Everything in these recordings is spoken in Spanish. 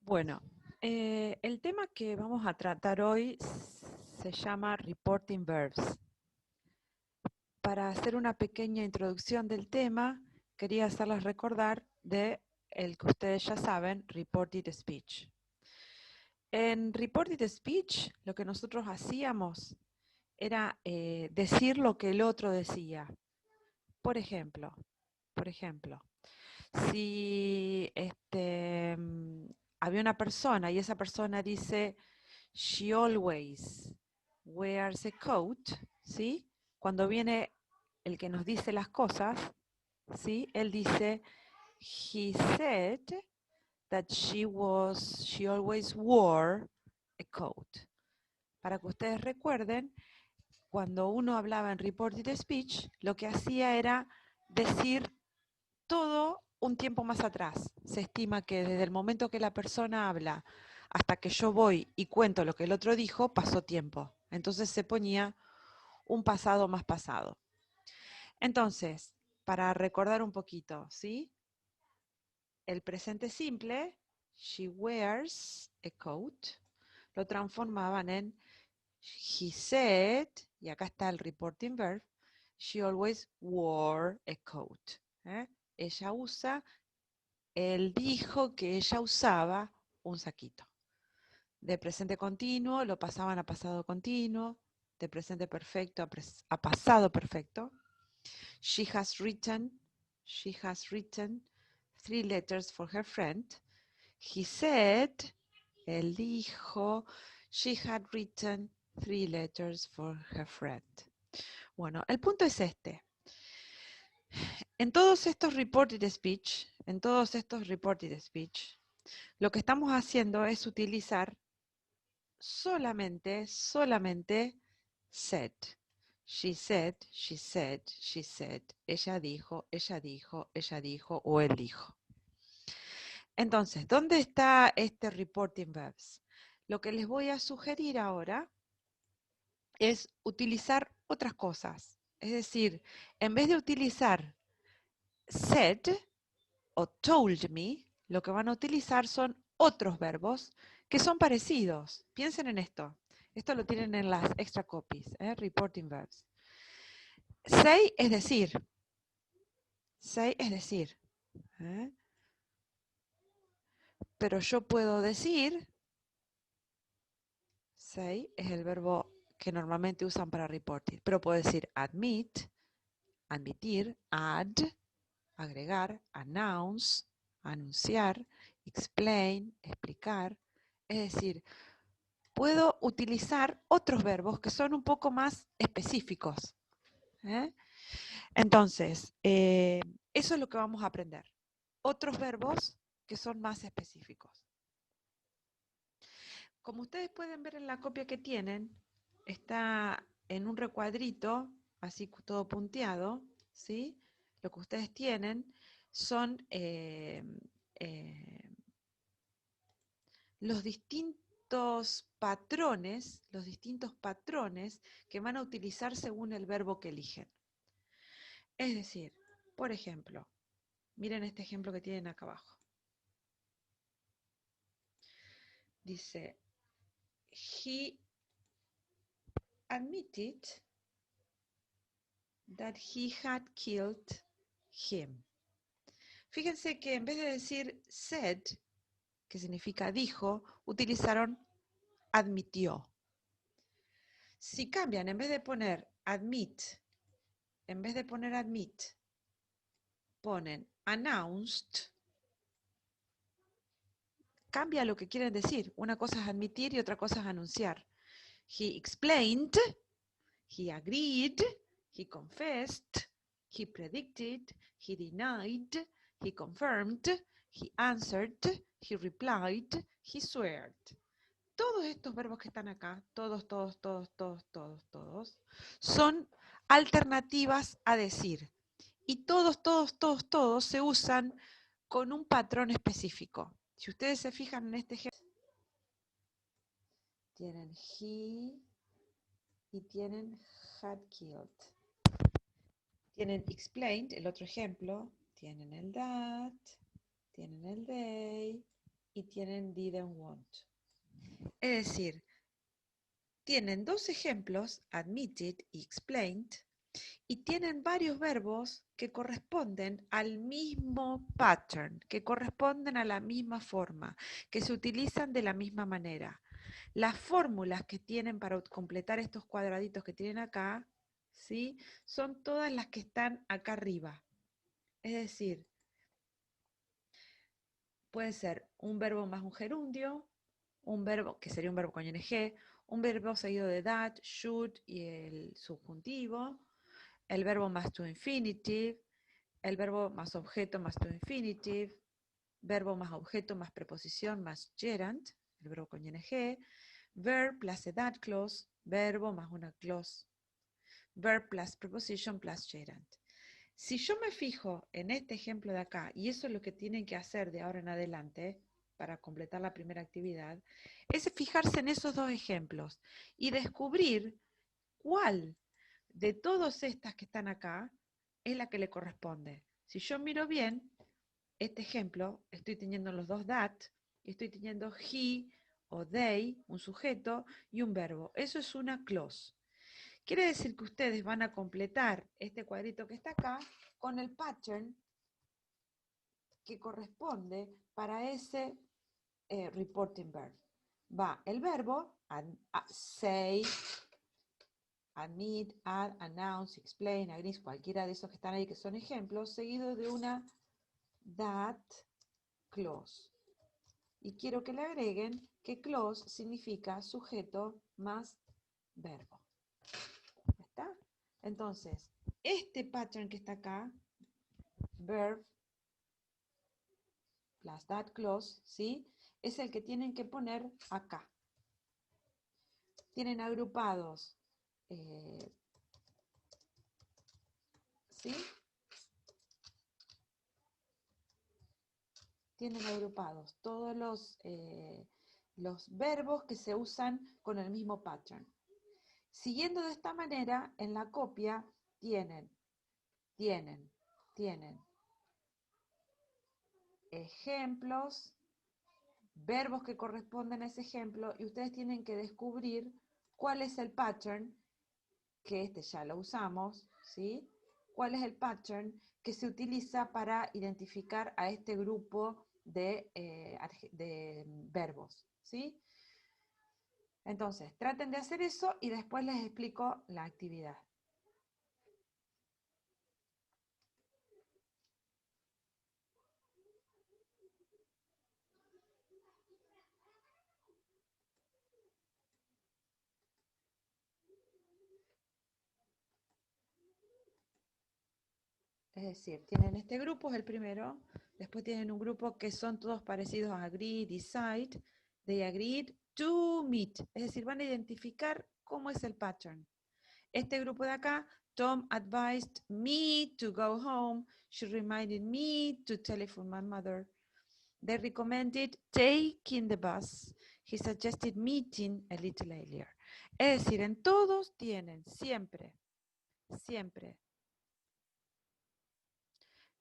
Bueno, el tema que vamos a tratar hoy se llama Reporting Verbs. Para hacer una pequeña introducción del tema, quería hacerles recordar de el que ustedes ya saben, Reported Speech. En Reported Speech, lo que nosotros hacíamos era decir lo que el otro decía. Por ejemplo, si había una persona y esa persona dice, she always wears a coat, ¿sí? Cuando viene el que nos dice las cosas, ¿sí? Él dice, he said that she always wore a coat. Para que ustedes recuerden, cuando uno hablaba en reported speech, lo que hacía era decir todo un tiempo más atrás. Se estima que desde el momento que la persona habla hasta que yo voy y cuento lo que el otro dijo, pasó tiempo. Entonces se ponía un pasado más pasado. Entonces, para recordar un poquito, ¿sí? El presente simple, she wears a coat, lo transformaban en he said, y acá está el reporting verb, she always wore a coat. Ella usa, él dijo que ella usaba un saquito. De presente continuo lo pasaban a pasado continuo, de presente perfecto a pasado perfecto. She has written 3 letters for her friend. He said, él dijo, she had written 3 letters for her friend. Bueno, el punto es este. En todos estos reported speech, lo que estamos haciendo es utilizar solamente said. She said, she said, she said. Ella dijo, ella dijo, ella dijo o él dijo. Entonces, ¿dónde está este reporting verbs? Lo que les voy a sugerir ahora es utilizar otras cosas. Es decir, en vez de utilizar said o told me, lo que van a utilizar son otros verbos que son parecidos. Piensen en esto. Esto lo tienen en las extra copies, reporting verbs. Say es decir. Say es decir. Pero yo puedo decir, say es el verbo que normalmente usan para reporting, pero puedo decir admit, admitir, add, agregar, announce, anunciar, explain, explicar. Es decir, puedo utilizar otros verbos que son un poco más específicos. Entonces, eso es lo que vamos a aprender. Otros verbos que son más específicos. Como ustedes pueden ver en la copia que tienen, está en un recuadrito, así todo punteado, ¿sí? Lo que ustedes tienen son los distintos patrones que van a utilizar según el verbo que eligen. Es decir, por ejemplo, miren este ejemplo que tienen acá abajo. Dice, he admitted that he had killed him. Fíjense que en vez de decir said, que significa dijo, utilizaron admitió. Si cambian, en vez de poner admit, ponen announced, cambia lo que quieren decir. Una cosa es admitir y otra cosa es anunciar. He explained, he agreed, he confessed, he predicted, he denied, he confirmed, he answered, he replied, he swore. Todos estos verbos que están acá, todos, son alternativas a decir. Y todos se usan con un patrón específico. Si ustedes se fijan en este ejemplo, tienen he y tienen had killed. Tienen explained, el otro ejemplo, tienen el that, tienen el they, y tienen didn't want. Es decir, tienen dos ejemplos, admitted y explained, y tienen varios verbos que corresponden al mismo pattern, que corresponden a la misma forma, que se utilizan de la misma manera. Las fórmulas que tienen para completar estos cuadraditos que tienen acá, ¿sí? Son todas las que están acá arriba. Es decir, puede ser un verbo más un gerundio, un verbo, que sería un verbo con ing, un verbo seguido de that, should y el subjuntivo, el verbo más to infinitive, el verbo más objeto más to infinitive, verbo más objeto más preposición más gerund, el verbo con ing, verb plus a that clause, verbo más una clause, verb plus preposition plus gerund. Si yo me fijo en este ejemplo de acá, y eso es lo que tienen que hacer de ahora en adelante para completar la primera actividad, es fijarse en esos dos ejemplos y descubrir cuál de todas estas que están acá es la que le corresponde. Si yo miro bien, este ejemplo, estoy teniendo los dos that, y estoy teniendo he o they, un sujeto, y un verbo. Eso es una clause. Quiere decir que ustedes van a completar este cuadrito que está acá con el pattern que corresponde para ese reporting verb. Va el verbo, say, admit, add, announce, explain, agree, cualquiera de esos que están ahí que son ejemplos, seguido de una that clause. Y quiero que le agreguen que clause significa sujeto más verbo. ¿Está? Entonces, este pattern que está acá, verb plus that clause, ¿sí? Es el que tienen que poner acá. Tienen agrupados, ¿sí? Tienen agrupados todos los verbos que se usan con el mismo pattern. Siguiendo de esta manera, en la copia tienen ejemplos, verbos que corresponden a ese ejemplo, y ustedes tienen que descubrir cuál es el pattern, que este ya lo usamos, ¿sí? ¿Cuál es el pattern que se utiliza para identificar a este grupo de verbos, ¿sí? Entonces, traten de hacer eso y después les explico la actividad. Es decir, tienen este grupo, es el primero, después tienen un grupo que son todos parecidos a agree, decide, they agreed to meet, es decir, van a identificar cómo es el pattern. Este grupo de acá, Tom advised me to go home, she reminded me to telephone my mother. They recommended taking the bus, he suggested meeting a little earlier. Es decir, en todos tienen siempre,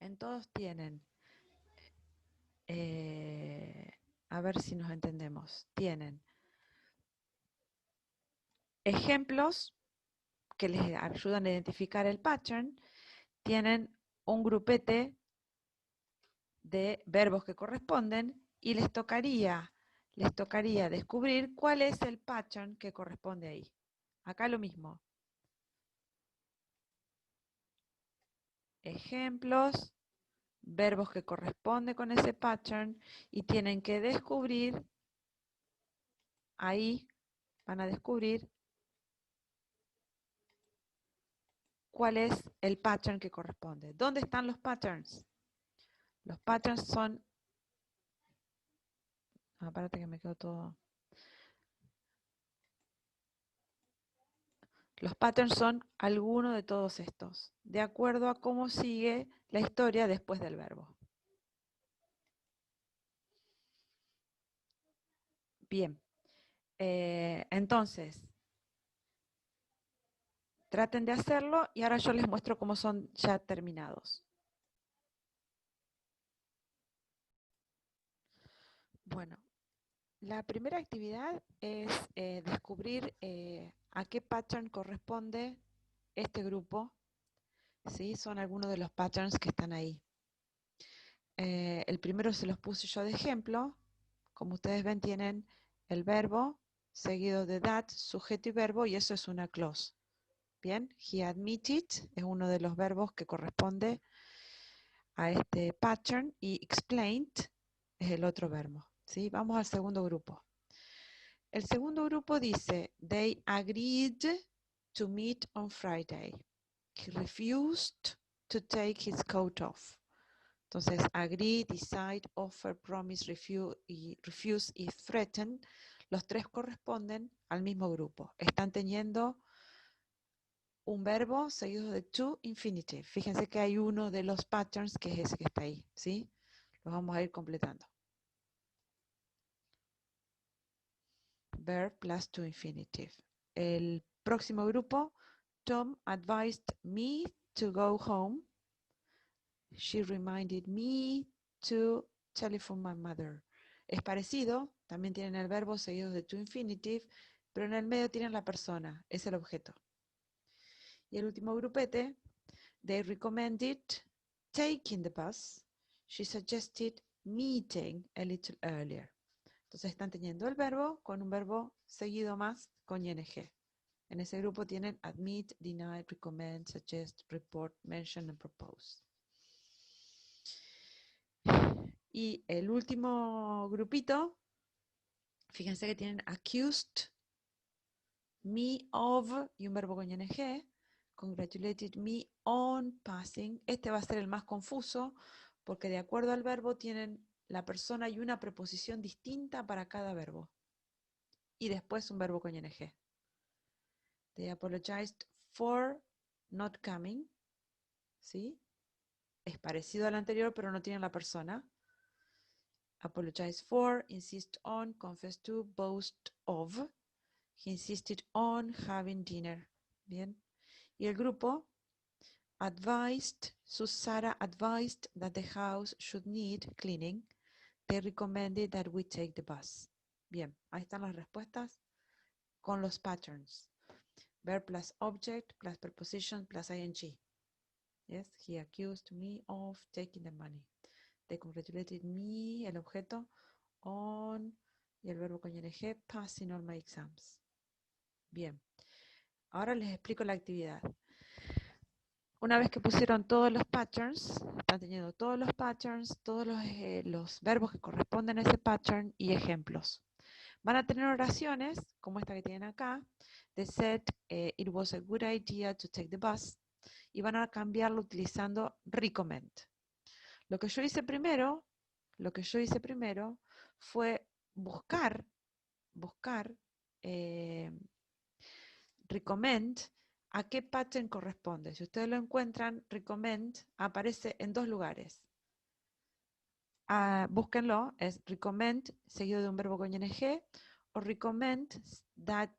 en todos tienen, a ver si nos entendemos, tienen ejemplos que les ayudan a identificar el pattern, tienen un grupete de verbos que corresponden y les tocaría descubrir cuál es el pattern que corresponde ahí. Acá lo mismo. Ejemplos, verbos que corresponden con ese pattern y tienen que descubrir, ahí van a descubrir cuál es el pattern que corresponde. ¿Dónde están los patterns? Los patterns son... Apárate que me quedó todo... Los patterns son alguno de todos estos, de acuerdo a cómo sigue la historia después del verbo. Bien, entonces, traten de hacerlo y ahora yo les muestro cómo son ya terminados. Bueno, la primera actividad es descubrir a qué pattern corresponde este grupo. ¿Sí? Son algunos de los patterns que están ahí. El primero se los puse yo de ejemplo. Como ustedes ven, tienen el verbo seguido de that, sujeto y verbo, y eso es una clause. Bien, he admitted es uno de los verbos que corresponde a este pattern y explained es el otro verbo. ¿Sí? Vamos al segundo grupo. El segundo grupo dice, they agreed to meet on Friday. He refused to take his coat off. Entonces, agree, decide, offer, promise, refuse y threaten, los tres corresponden al mismo grupo. Están teniendo un verbo seguido de to infinitive. Fíjense que hay uno de los patterns que es ese que está ahí, ¿sí? Los vamos a ir completando. Verb plus to infinitive. El próximo grupo, Tom advised me to go home. She reminded me to telephone my mother. Es parecido, también tienen el verbo seguido de to infinitive, pero en el medio tienen la persona, es el objeto. Y el último grupete, they recommended taking the bus. She suggested meeting a little earlier. Entonces están teniendo el verbo con un verbo seguido más con ing. En ese grupo tienen admit, deny, recommend, suggest, report, mention and propose. Y el último grupito, fíjense que tienen accused me of y un verbo con ing, congratulated me on passing. Este va a ser el más confuso porque de acuerdo al verbo tienen la persona y una preposición distinta para cada verbo. Y después un verbo con ing. They apologized for not coming. ¿Sí? Es parecido al anterior, pero no tienen la persona. Apologize for, insist on, confess to, boast of. He insisted on having dinner. Bien. Y el grupo advised, Susara advised that the house should need cleaning. They recommended that we take the bus. Bien, ahí están las respuestas con los patterns. Verb plus object plus preposition plus ing. Yes, he accused me of taking the money. They congratulated me, el objeto, on, y el verbo con ing, passing all my exams. Bien, ahora les explico la actividad. Una vez que pusieron todos los patterns, están teniendo todos los patterns, todos los verbos que corresponden a ese pattern y ejemplos. Van a tener oraciones, como esta que tienen acá, de said, it was a good idea to take the bus, y van a cambiarlo utilizando recommend. Lo que yo hice primero fue buscar recommend a qué pattern corresponde. Si ustedes lo encuentran, recommend aparece en dos lugares. Búsquenlo, es recommend seguido de un verbo con ing o recommend that,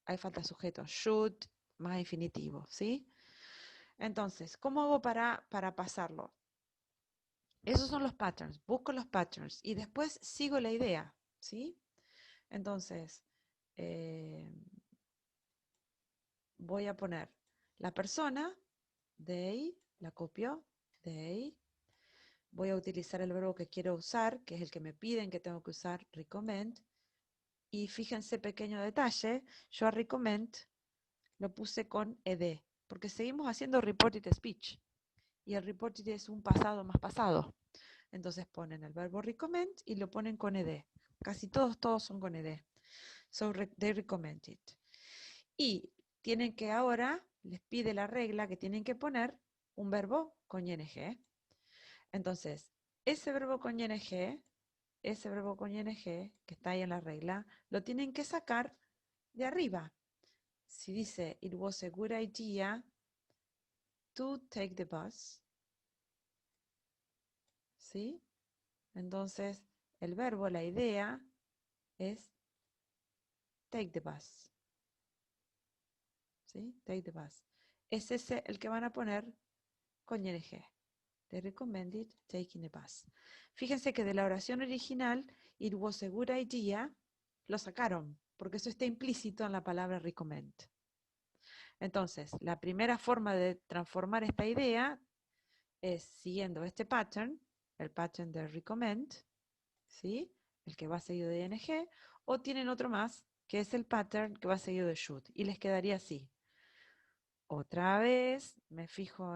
ahí falta sujeto, should más infinitivo, ¿sí? Entonces, ¿cómo hago para pasarlo? Esos son los patterns, busco los patterns y después sigo la idea, ¿sí? Entonces, voy a poner la persona, they, la copio, they. Voy a utilizar el verbo que quiero usar, que es el que me piden que tengo que usar, recommend. Y fíjense, pequeño detalle, yo a recommend lo puse con ed, porque seguimos haciendo reported speech. Y el reported es un pasado más pasado. Entonces ponen el verbo recommend y lo ponen con ed. Casi todos son con ed. So they recommend it. Y tienen que ahora, les pide la regla que tienen que poner un verbo con ing. Entonces, ese verbo con ing que está ahí en la regla, lo tienen que sacar de arriba. Si dice, it was a good idea to take the bus, ¿sí? Entonces, el verbo, la idea, es take the bus, ¿sí? Take the bus. Es ese el que van a poner con ing. They recommended taking a bus. Fíjense que de la oración original, it was a good idea, lo sacaron, porque eso está implícito en la palabra recommend. Entonces, la primera forma de transformar esta idea es siguiendo este pattern, el pattern de recommend, ¿sí? El que va seguido de ing, o tienen otro más, que es el pattern que va seguido de should, y les quedaría así. Otra vez me fijo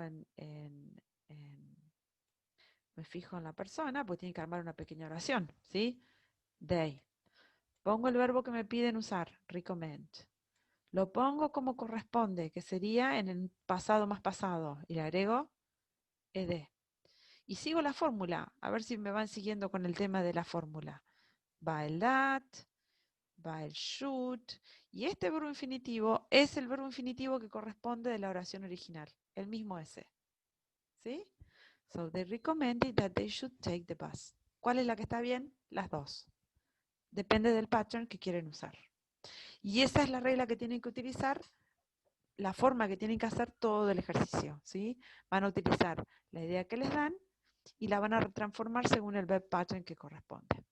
me fijo en la persona, pues tiene que armar una pequeña oración, ¿sí? They. Pongo el verbo que me piden usar, recommend. Lo pongo como corresponde, que sería en el pasado más pasado, y le agrego ed. Y sigo la fórmula, a ver si me van siguiendo con el tema de la fórmula. Va el that, va el should, y este verbo infinitivo es el verbo infinitivo que corresponde de la oración original, el mismo ese. ¿Sí? So they recommended that they should take the bus. ¿Cuál es la que está bien? Las dos. Depende del pattern que quieren usar. Y esa es la regla que tienen que utilizar, la forma que tienen que hacer todo el ejercicio. ¿Sí? Van a utilizar la idea que les dan y la van a transformar según el verb pattern que corresponde.